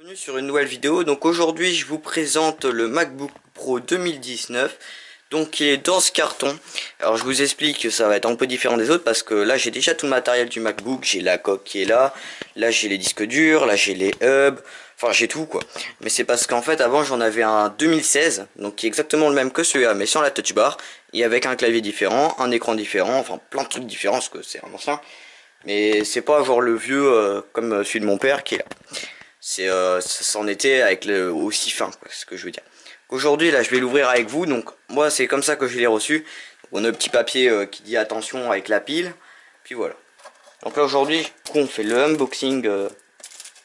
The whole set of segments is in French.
Bienvenue sur une nouvelle vidéo. Donc aujourd'hui je vous présente le MacBook Pro 2019. Donc il est dans ce carton. Alors je vous explique que ça va être un peu différent des autres parce que là j'ai déjà tout le matériel du MacBook. J'ai la coque qui est là. Là j'ai les disques durs. Là j'ai les hubs. Enfin j'ai tout quoi. Mais c'est parce qu'en fait avant j'en avais un 2016. Donc qui est exactement le même que celui-là mais sans la touch bar. Et avec un clavier différent, un écran différent. Enfin plein de trucs différents parce que c'est un ancien. Mais c'est pas avoir le vieux comme celui de mon père qui est là. Ça s'en était avec le aussi fin quoi, c'est ce que je veux dire. Aujourd'hui là je vais l'ouvrir avec vous, donc moi c'est comme ça que je l'ai reçu. On a un petit papier qui dit attention avec la pile, puis voilà. Donc là aujourd'hui on fait le unboxing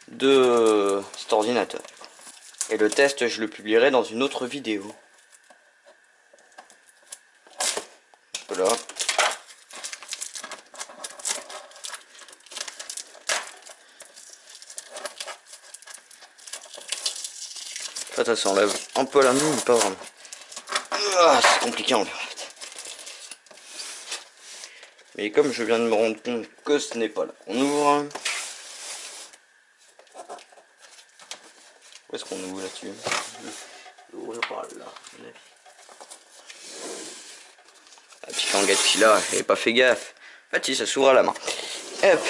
de cet ordinateur. Et le test je le publierai dans une autre vidéo. Voilà. Ça s'enlève un peu la main mais pas vraiment. Ah, c'est compliqué en fait. Mais comme je viens de me rendre compte que ce n'est pas là qu'on ouvre. Où est-ce qu'on ouvre là-dessus? Ouvrir par là. Ah, puis quand Gatsi là, j'avais pas fait gaffe. En fait si ça s'ouvre à la main. Hop.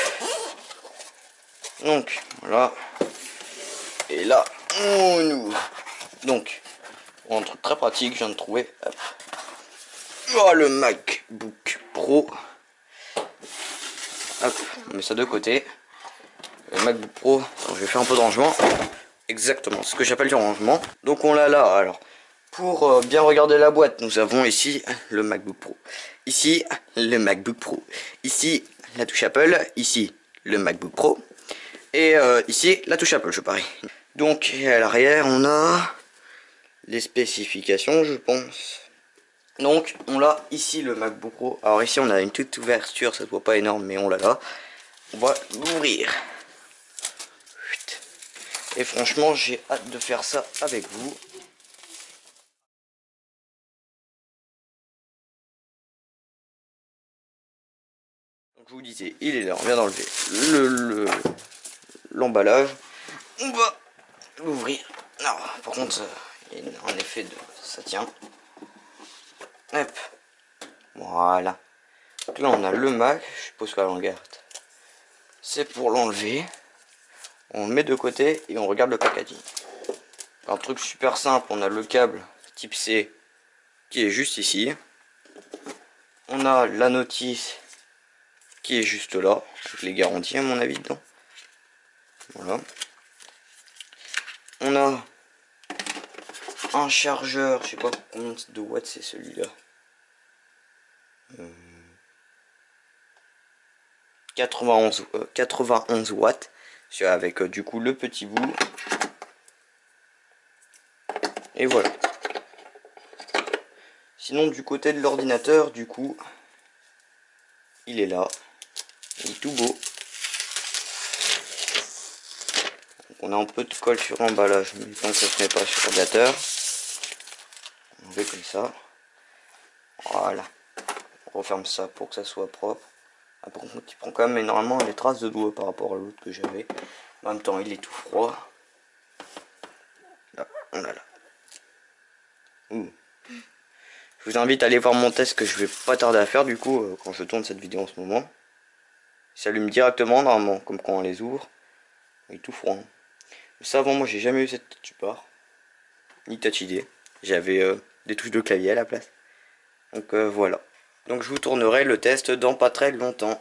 Donc voilà. Et là, on ouvre. Donc, un truc très pratique, je viens de trouver. Hop. Oh, le MacBook Pro. Hop, on met ça de côté. Le MacBook Pro, alors, je vais faire un peu de rangement. Exactement, ce que j'appelle du rangement. Donc on l'a là, alors. Pour bien regarder la boîte, nous avons ici le MacBook Pro. Ici, le MacBook Pro. Ici, la touche Apple. Ici, le MacBook Pro. Et ici, la touche Apple, je parie. Donc, à l'arrière, on a les spécifications, je pense. Donc, on a ici le MacBook Pro. Alors ici, on a une toute ouverture, ça se voit pas énorme, mais on l'a là. On va l'ouvrir. Et franchement, j'ai hâte de faire ça avec vous. Donc je vous disais, il est là, on vient d'enlever l'emballage. On va l'ouvrir. Non, par contre, il y a un effet de... ça tient. Hop. Voilà. Donc là, on a le Mac. Je suppose qu'à l'engarde, c'est pour l'enlever. On le met de côté et on regarde le packaging. Un truc super simple, on a le câble type C qui est juste ici. On a la notice qui est juste là, avec les garanties à mon avis dedans. Voilà. On a un chargeur, je sais pas combien de watts c'est celui-là. 91 watts, avec du coup le petit bout. Et voilà. Sinon du côté de l'ordinateur, du coup, il est là. Il est tout beau. Donc on a un peu de colle sur l'emballage, mais tant que ça se met pas sur l'ordinateur. On fait comme ça. Voilà. On referme ça pour que ça soit propre. Ah, par contre, il prend quand même énormément les traces de doigts par rapport à l'autre que j'avais. En même temps, il est tout froid. Là, on a là. Ouh. Je vous invite à aller voir mon test que je vais pas tarder à faire du coup quand je tourne cette vidéo en ce moment. Il s'allume directement normalement, comme quand on les ouvre. Il est tout froid. Hein. Mais ça avant moi j'ai jamais eu cette touch bar. Ni touch ID. J'avais des touches de clavier à la place. Donc voilà. Donc je vous tournerai le test dans pas très longtemps.